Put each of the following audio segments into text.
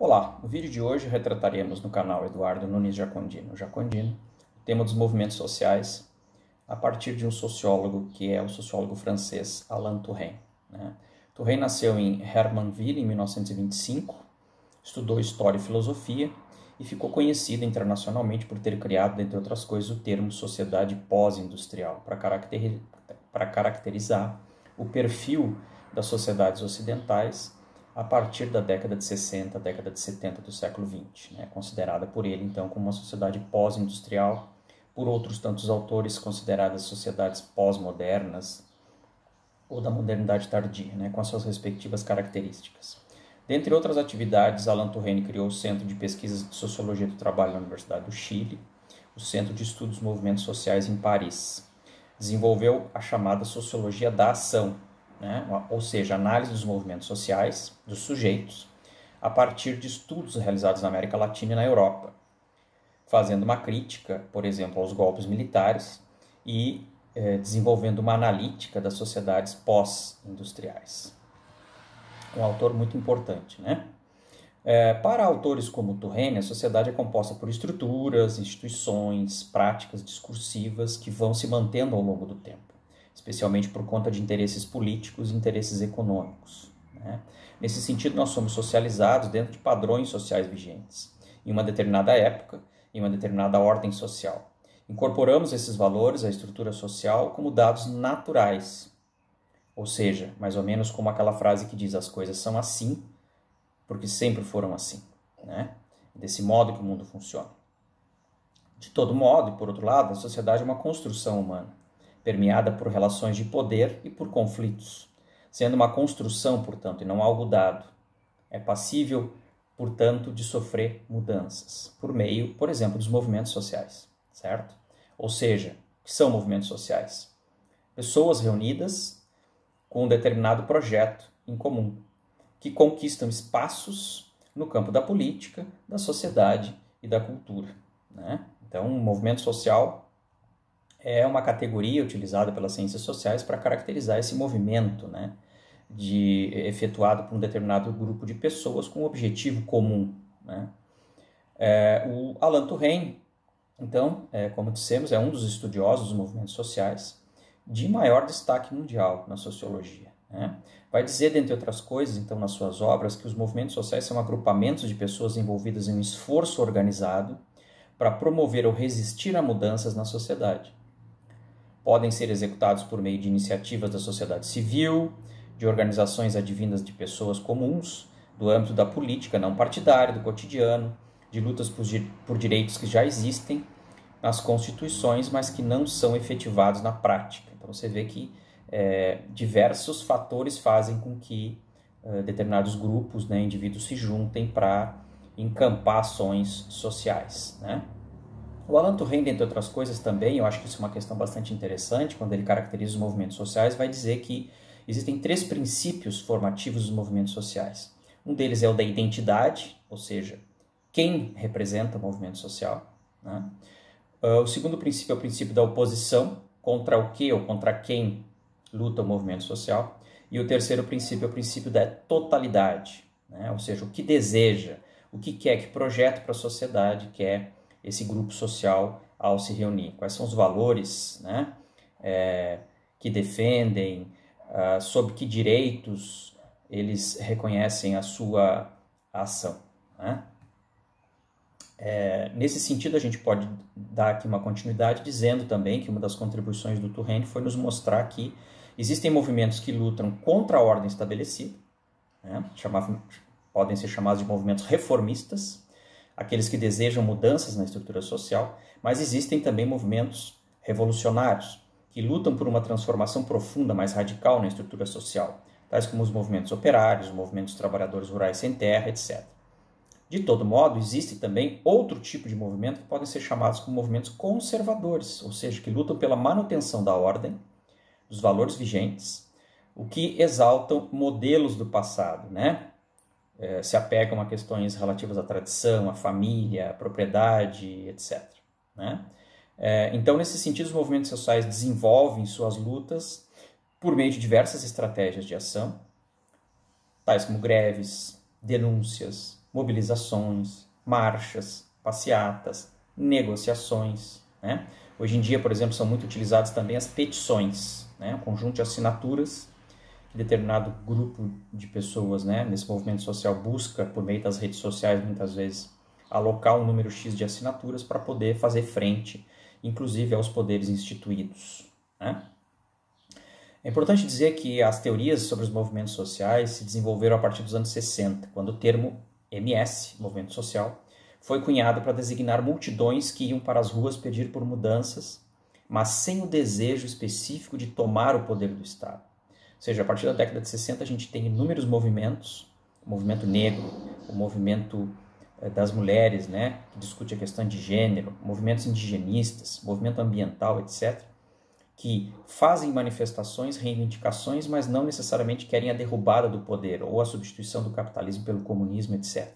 Olá, no vídeo de hoje retrataremos no canal Eduardo Nunes Jacondino o tema dos movimentos sociais a partir de um sociólogo que é o sociólogo francês Alain Touraine. Touraine nasceu em Hermanville em 1925, estudou História e Filosofia e ficou conhecido internacionalmente por ter criado, dentre outras coisas, o termo sociedade pós-industrial para caracterizar o perfil das sociedades ocidentais a partir da década de 60, década de 70 do século XX, considerada por ele, então, como uma sociedade pós-industrial, por outros tantos autores consideradas sociedades pós-modernas ou da modernidade tardia, com as suas respectivas características. Dentre outras atividades, Alain Touraine criou o Centro de Pesquisas de Sociologia do Trabalho na Universidade do Chile, o Centro de Estudos dos Movimentos Sociais em Paris. Desenvolveu a chamada Sociologia da Ação, ou seja, análise dos movimentos sociais, dos sujeitos, a partir de estudos realizados na América Latina e na Europa, fazendo uma crítica, por exemplo, aos golpes militares e desenvolvendo uma analítica das sociedades pós-industriais. Um autor muito importante, Para autores como Touraine, a sociedade é composta por estruturas, instituições, práticas discursivas que vão se mantendo ao longo do tempo, especialmente por conta de interesses políticos e interesses econômicos. Nesse sentido, nós somos socializados dentro de padrões sociais vigentes, em uma determinada época, em uma determinada ordem social. Incorporamos esses valores à estrutura social como dados naturais, ou seja, mais ou menos como aquela frase que diz: as coisas são assim porque sempre foram assim. Desse modo que o mundo funciona. De todo modo, e por outro lado, a sociedade é uma construção humana, permeada por relações de poder e por conflitos, sendo uma construção, portanto, e não algo dado. É passível, portanto, de sofrer mudanças, por meio, por exemplo, dos movimentos sociais, certo? Ou seja, o que são movimentos sociais? Pessoas reunidas com um determinado projeto em comum, que conquistam espaços no campo da política, da sociedade e da cultura. Então, um movimento social é uma categoria utilizada pelas ciências sociais para caracterizar esse movimento, efetuado por um determinado grupo de pessoas com um objetivo comum. O Alain Touraine, então, como dissemos, é um dos estudiosos dos movimentos sociais de maior destaque mundial na sociologia. Vai dizer, dentre outras coisas, então, nas suas obras, que os movimentos sociais são agrupamentos de pessoas envolvidas em um esforço organizado para promover ou resistir a mudanças na sociedade. Podem ser executados por meio de iniciativas da sociedade civil, de organizações advindas de pessoas comuns, do âmbito da política não partidária, do cotidiano, de lutas por direitos que já existem nas constituições, mas que não são efetivados na prática. Então você vê que diversos fatores fazem com que determinados grupos, indivíduos se juntem para encampar ações sociais. O Alain Touraine, entre outras coisas também, eu acho que isso é uma questão bastante interessante, quando ele caracteriza os movimentos sociais, vai dizer que existem 3 princípios formativos dos movimentos sociais. Um deles é o da identidade, ou seja, quem representa o movimento social. O segundo princípio é o princípio da oposição, contra o que ou contra quem luta o movimento social. E o terceiro princípio é o princípio da totalidade, ou seja, o que deseja, o que quer, que projeta para a sociedade quer esse grupo social ao se reunir. Quais são os valores que defendem, sob que direitos eles reconhecem a sua ação. Nesse sentido, a gente pode dar aqui uma continuidade dizendo também que uma das contribuições do Touraine foi nos mostrar que existem movimentos que lutam contra a ordem estabelecida, podem ser chamados de movimentos reformistas, aqueles que desejam mudanças na estrutura social, mas existem também movimentos revolucionários, que lutam por uma transformação profunda, mais radical na estrutura social, tais como os movimentos operários, os movimentos trabalhadores rurais sem terra, etc. De todo modo, existe também outro tipo de movimento que podem ser chamados como movimentos conservadores, ou seja, que lutam pela manutenção da ordem, dos valores vigentes, o que exaltam modelos do passado, se apegam a questões relativas à tradição, à família, à propriedade, etc. Então, nesse sentido, os movimentos sociais desenvolvem suas lutas por meio de diversas estratégias de ação, tais como greves, denúncias, mobilizações, marchas, passeatas, negociações, né? Hoje em dia, por exemplo, são muito utilizadas também as petições, né? Um conjunto de assinaturas que determinado grupo de pessoas, né, nesse movimento social busca, por meio das redes sociais, muitas vezes, alocar um número X de assinaturas para poder fazer frente, inclusive aos poderes instituídos, né? É importante dizer que as teorias sobre os movimentos sociais se desenvolveram a partir dos anos 60, quando o termo MS, movimento social, foi cunhado para designar multidões que iam para as ruas pedir por mudanças, mas sem o desejo específico de tomar o poder do Estado. Ou seja, a partir da década de 60 a gente tem inúmeros movimentos, o movimento negro, o movimento das mulheres, né, que discute a questão de gênero, movimentos indigenistas, movimento ambiental, etc., que fazem manifestações, reivindicações, mas não necessariamente querem a derrubada do poder ou a substituição do capitalismo pelo comunismo, etc.,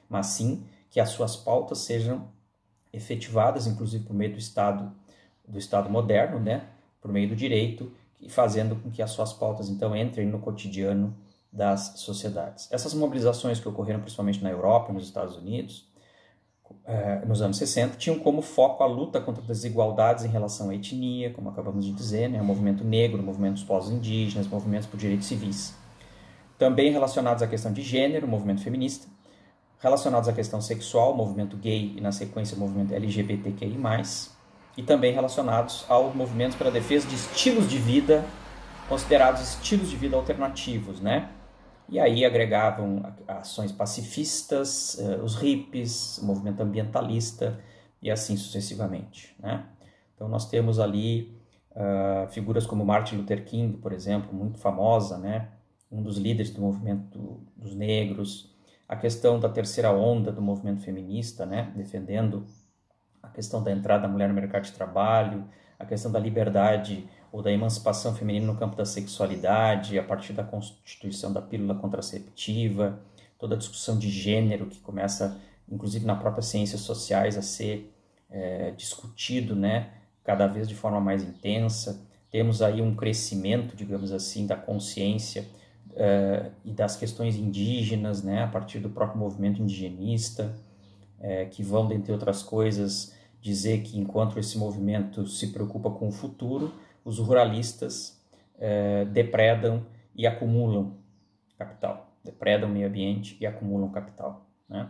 mas sim que as suas pautas sejam efetivadas, inclusive por meio do Estado moderno, né, por meio do direito, e fazendo com que as suas pautas, então, entrem no cotidiano das sociedades. Essas mobilizações que ocorreram principalmente na Europa e nos Estados Unidos, nos anos 60, tinham como foco a luta contra as desigualdades em relação à etnia, como acabamos de dizer, né, o movimento negro, o movimento dos povos indígenas, movimentos por direitos civis. Também relacionados à questão de gênero, o movimento feminista, relacionados à questão sexual, o movimento gay e, na sequência, o movimento LGBTQI+, e também relacionados aos movimentos pela defesa de estilos de vida, considerados estilos de vida alternativos, né? E aí agregavam ações pacifistas, os hippies, o movimento ambientalista e assim sucessivamente, né? Então nós temos ali figuras como Martin Luther King, por exemplo, muito famosa, né? Um dos líderes do movimento dos negros, a questão da terceira onda do movimento feminista, né? Defendendo a questão da entrada da mulher no mercado de trabalho, a questão da liberdade ou da emancipação feminina no campo da sexualidade, a partir da constituição da pílula contraceptiva, toda a discussão de gênero que começa, inclusive na própria ciências sociais, a ser discutido, né, cada vez de forma mais intensa. Temos aí um crescimento, digamos assim, da consciência e das questões indígenas, né, a partir do próprio movimento indigenista, que vão, dentre outras coisas, dizer que enquanto esse movimento se preocupa com o futuro, os ruralistas depredam e acumulam capital, depredam o meio ambiente e acumulam capital, né?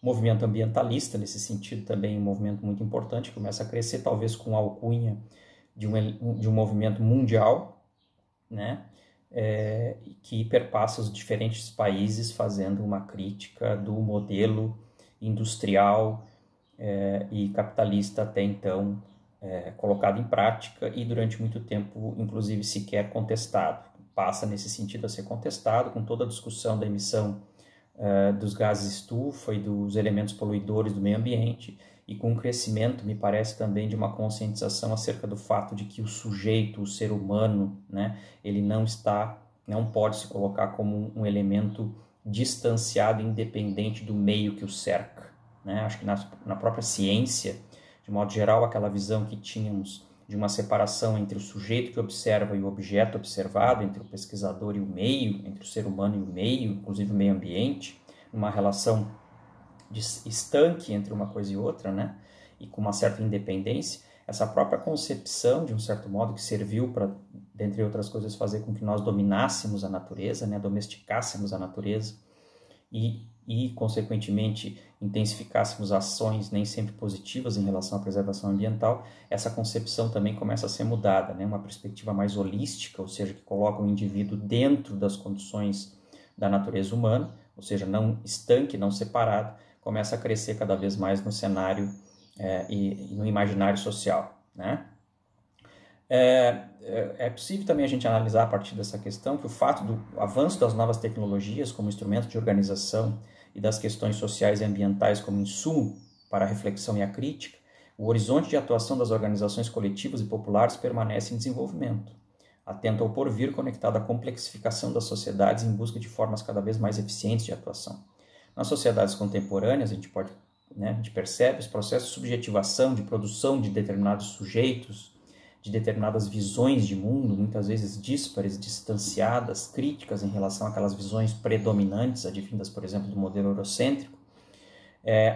O movimento ambientalista, nesse sentido, também é um movimento muito importante, começa a crescer, talvez com a alcunha de um movimento mundial, né? Que perpassa os diferentes países, fazendo uma crítica do modelo industrial e capitalista até então colocado em prática e durante muito tempo, inclusive, sequer contestado. Passa nesse sentido a ser contestado com toda a discussão da emissão dos gases estufa e dos elementos poluidores do meio ambiente e com o crescimento, me parece, também de uma conscientização acerca do fato de que o sujeito, o ser humano, né, ele não pode se colocar como um elemento distanciado, independente do meio que o cerca, né? Acho que na própria ciência, de modo geral, aquela visão que tínhamos de uma separação entre o sujeito que observa e o objeto observado, entre o pesquisador e o meio, entre o ser humano e o meio, inclusive o meio ambiente, uma relação de estanque entre uma coisa e outra, né? E com uma certa independência, essa própria concepção, de um certo modo, que serviu para, dentre outras coisas, fazer com que nós dominássemos a natureza, né? Domesticássemos a natureza e, consequentemente, intensificássemos ações nem sempre positivas em relação à preservação ambiental, essa concepção também começa a ser mudada, né? Uma perspectiva mais holística, ou seja, que coloca o indivíduo dentro das condições da natureza humana, ou seja, não estanque, não separado, começa a crescer cada vez mais no cenário e no imaginário social, né? É possível também a gente analisar a partir dessa questão que o fato do avanço das novas tecnologias como instrumento de organização e das questões sociais e ambientais como insumo para a reflexão e a crítica, o horizonte de atuação das organizações coletivas e populares permanece em desenvolvimento, atento ao porvir conectado à complexificação das sociedades em busca de formas cada vez mais eficientes de atuação. Nas sociedades contemporâneas, a gente percebe os processos de subjetivação, de produção de determinados sujeitos, de determinadas visões de mundo, muitas vezes díspares, distanciadas, críticas em relação àquelas visões predominantes, advindas, por exemplo, do modelo eurocêntrico,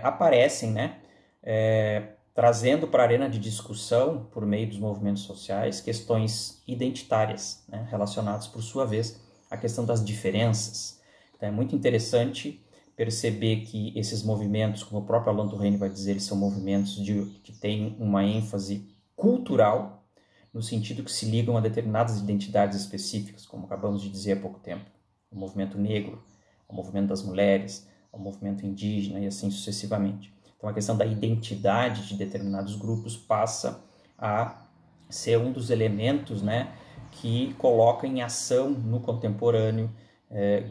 aparecem, né, trazendo para a arena de discussão, por meio dos movimentos sociais, questões identitárias, né, relacionadas, por sua vez, à questão das diferenças. Então, é muito interessante perceber que esses movimentos, como o próprio Alain Touraine vai dizer, eles são movimentos que têm uma ênfase cultural, no sentido que se ligam a determinadas identidades específicas, como acabamos de dizer há pouco tempo. O movimento negro, o movimento das mulheres, o movimento indígena e assim sucessivamente. Então a questão da identidade de determinados grupos passa a ser um dos elementos, né, que coloca em ação no contemporâneo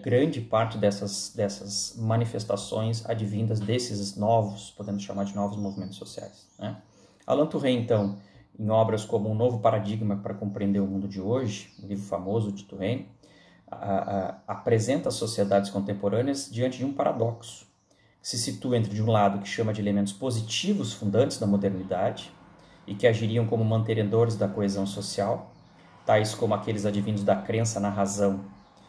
grande parte dessas manifestações advindas desses novos, podemos chamar de novos movimentos sociais, né? Alain Touraine, então, em obras como Um Novo Paradigma para Compreender o Mundo de Hoje, um livro famoso de Touraine, apresenta as sociedades contemporâneas diante de um paradoxo, que se situa entre, de um lado, o que chama de elementos positivos fundantes da modernidade e que agiriam como mantenedores da coesão social, tais como aqueles advindos da crença na razão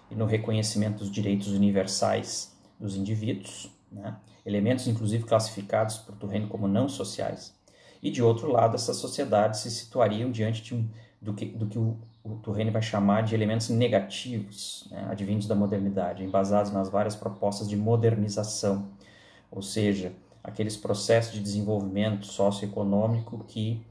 e no reconhecimento dos direitos universais dos indivíduos, né? Elementos inclusive classificados por Touraine como não sociais. E de outro lado, essas sociedades se situariam diante do que o Touraine vai chamar de elementos negativos, né, advindos da modernidade, embasados nas várias propostas de modernização, ou seja, aqueles processos de desenvolvimento socioeconômico que,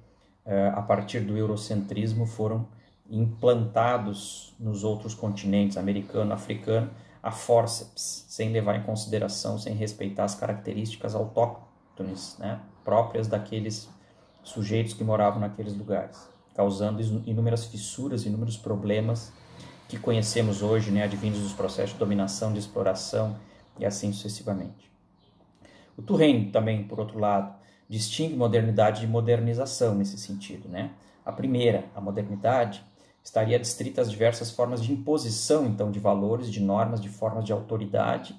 a partir do eurocentrismo, foram implantados nos outros continentes, americano, africano, a fórceps, sem levar em consideração, sem respeitar as características autóctones, né, próprias daqueles sujeitos que moravam naqueles lugares, causando inúmeras fissuras, inúmeros problemas que conhecemos hoje, né, advindos dos processos de dominação, de exploração e assim sucessivamente. O Touraine também, por outro lado, distingue modernidade de modernização nesse sentido, né? A primeira, a modernidade, estaria adstrita às diversas formas de imposição, então, de valores, de normas, de formas de autoridade,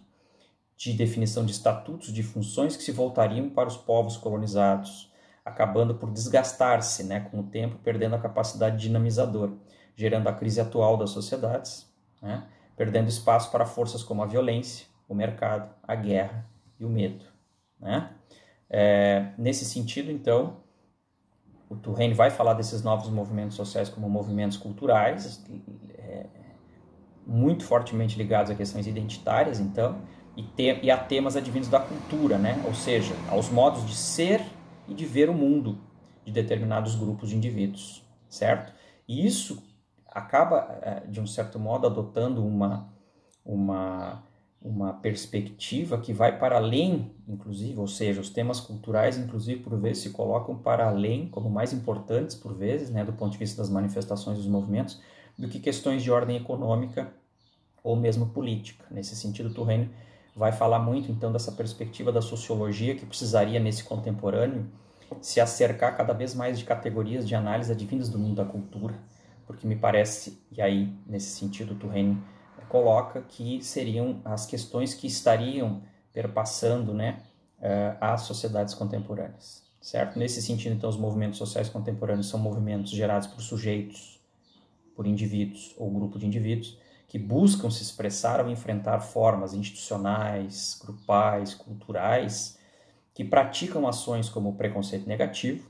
de definição de estatutos, de funções que se voltariam para os povos colonizados, acabando por desgastar-se, né, com o tempo, perdendo a capacidade dinamizadora, gerando a crise atual das sociedades, né, perdendo espaço para forças como a violência, o mercado, a guerra e o medo, né? Nesse sentido, então, o Touraine vai falar desses novos movimentos sociais como movimentos culturais, muito fortemente ligados a questões identitárias, então, e a temas advindos da cultura, né? Ou seja, aos modos de ser e de ver o mundo de determinados grupos de indivíduos, certo? E isso acaba, de um certo modo, adotando uma perspectiva que vai para além, inclusive, ou seja, os temas culturais, inclusive, por vezes, se colocam para além, como mais importantes, por vezes, né, do ponto de vista das manifestações dos movimentos, do que questões de ordem econômica ou mesmo política. Nesse sentido, Touraine vai falar muito, então, dessa perspectiva da sociologia que precisaria, nesse contemporâneo, se acercar cada vez mais de categorias de análise advindas do mundo da cultura, porque me parece, e aí, nesse sentido, Touraine coloca que seriam as questões que estariam perpassando, né, as sociedades contemporâneas, certo? Nesse sentido, então, os movimentos sociais contemporâneos são movimentos gerados por sujeitos, por indivíduos ou grupo de indivíduos que buscam se expressar ao enfrentar formas institucionais, grupais, culturais, que praticam ações como o preconceito negativo,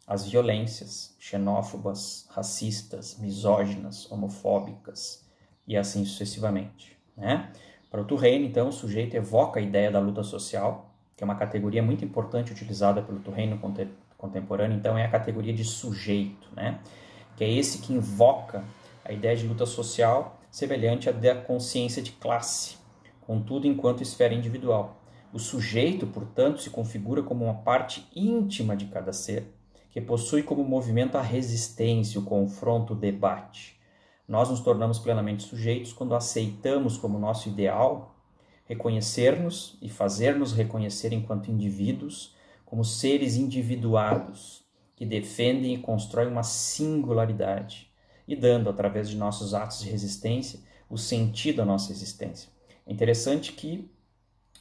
as violências xenófobas, racistas, misóginas, homofóbicas, e assim sucessivamente, né? Para o Touraine, então, o sujeito evoca a ideia da luta social, que é uma categoria muito importante utilizada pelo Touraine no contemporâneo, então é a categoria de sujeito, né? Que é esse que invoca a ideia de luta social semelhante à da consciência de classe, contudo enquanto esfera individual. O sujeito, portanto, se configura como uma parte íntima de cada ser, que possui como movimento a resistência, o confronto, o debate. Nós nos tornamos plenamente sujeitos quando aceitamos como nosso ideal reconhecer-nos e fazer-nos reconhecer enquanto indivíduos, como seres individuados que defendem e constroem uma singularidade e dando, através de nossos atos de resistência, o sentido à nossa existência. É interessante que,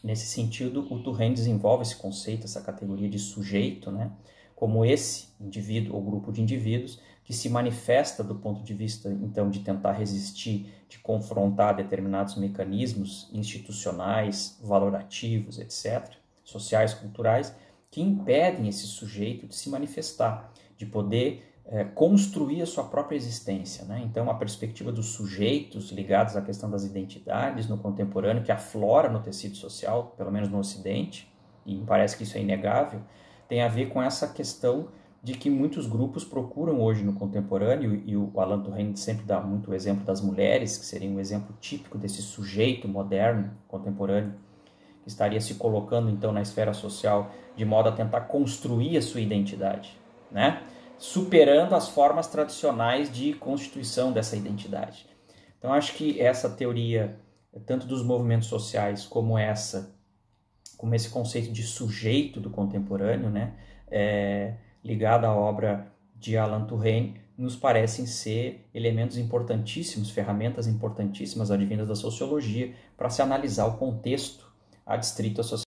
nesse sentido, o Touraine desenvolve esse conceito, essa categoria de sujeito, né, como esse indivíduo ou grupo de indivíduos que se manifesta do ponto de vista, então, de tentar resistir, de confrontar determinados mecanismos institucionais, valorativos, etc., sociais, culturais, que impedem esse sujeito de se manifestar, de poder construir a sua própria existência, né? Então, a perspectiva dos sujeitos ligados à questão das identidades no contemporâneo, que aflora no tecido social, pelo menos no Ocidente, e me parece que isso é inegável, tem a ver com essa questão de que muitos grupos procuram hoje no contemporâneo, e o Alan Turing sempre dá muito o exemplo das mulheres, que seria um exemplo típico desse sujeito moderno, contemporâneo, que estaria se colocando então na esfera social de modo a tentar construir a sua identidade, né? Superando as formas tradicionais de constituição dessa identidade. Então, acho que essa teoria, tanto dos movimentos sociais como esse conceito de sujeito do contemporâneo, né, ligado à obra de Alan Turing, nos parecem ser elementos importantíssimos, ferramentas importantíssimas advindas da sociologia para se analisar o contexto adstrito à sociedade.